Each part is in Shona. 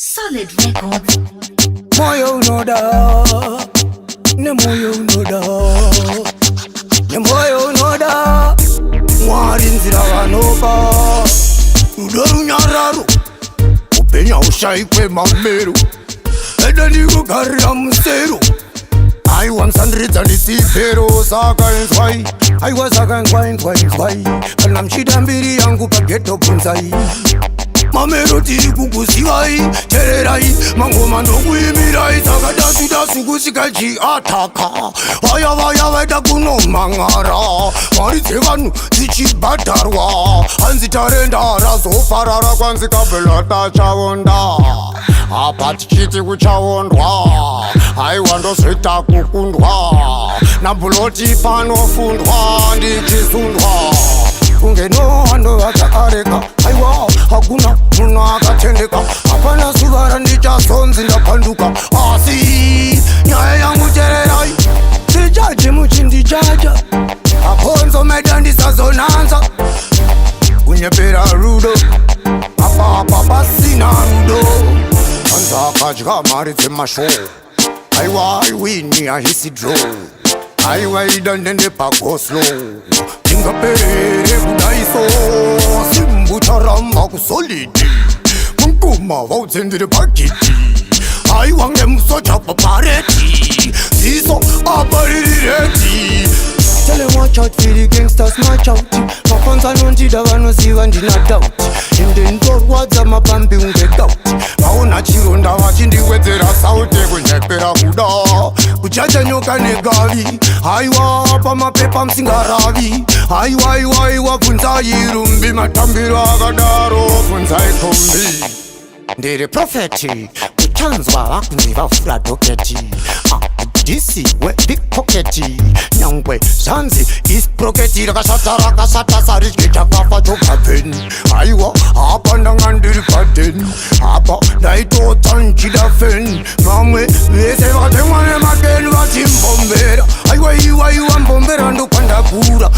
Solid Records. Moyo unoda, ne moyo unoda, ne moyo unoda. Mwari nzira vanopa, rudo runyararo, upenya ushaikwe mamero. Eda ndikugarira musero, aiwa msandiridza ndisipero. Saka enzwai, aiwa saka enzwai. Kana mchida mbiri yangu pageto bunzai. Mamero tiri kukuzivai, tererai, mangoma ndokuimirai. Saka dasu kusika chiataka, vaya vaida kunomangara. Mari dzevanhu dzichibhadharwa, hanzi tarenda razoparara. Kwanzi kabhela tachavonda, apa tichiti kuchavondwa. Aiwa ndozoita kukundwa, nabhuloti panofundwa ndichisundwa. Kunge no hando akaareka, aiwa hakuna munhu akatendeka. Hapana zuva randichazonzi ndapanduka. Asi nyaya yangu tererai, tijaje muchindijaja. Aponzo meda ndisazonanza, kunyepera rudo, apa pasina rudo. Anza akadya mari dzemasho, aiwa iwini ahisi draw. Aiwa idandende pagoslo, tingaperere kudaiso. Simbu charamba kusolidi, munguma vaudzendere pakiti. Aiwa ngemusocha papareti, ziso aparireti. Tell them watch out for the gangsters, march out. Mafanza nondida vanoziva ndina doubt. Ende ndorwadza mapambi ungedoubt. Vaona chironda vachindiwedzera sauti kunyepera kuda, kuchacha nyoka negavi. Aiwa pamapepa musingaravi, aiwa bvunzai rumbi. Matambiro akadaro bvunzai kombi. Ndiri profeti, kuchanzwa vakunzi vafura doketi. DC we big pocketi, nyangwe zanzi is proketi. Rakasata sariki chakafa chokapeni. Aiwa apa ndangandiri paten, apa ndaitotsa nchida fen. Mamwe vese vakatemwa nemateni vachimbombera. Aiwa mbombera ndopandakura.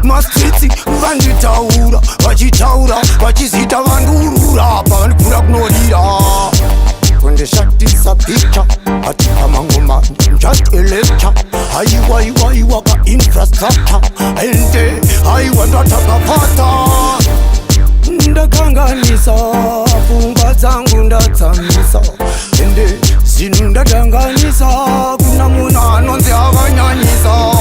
Mastriti vanditaura, vachizita vandurura. Apa vandikura kunorira, kundishatisa picture, ati pamangoma just a lecture. Aiwa ka infrastructure, ende aiwa ndatakapata. Ndakanganisa pfungwa dzangu ndatsamisa, ende zvinhu ndatanganisa. Kuna munhu anonzi akanyanyisa.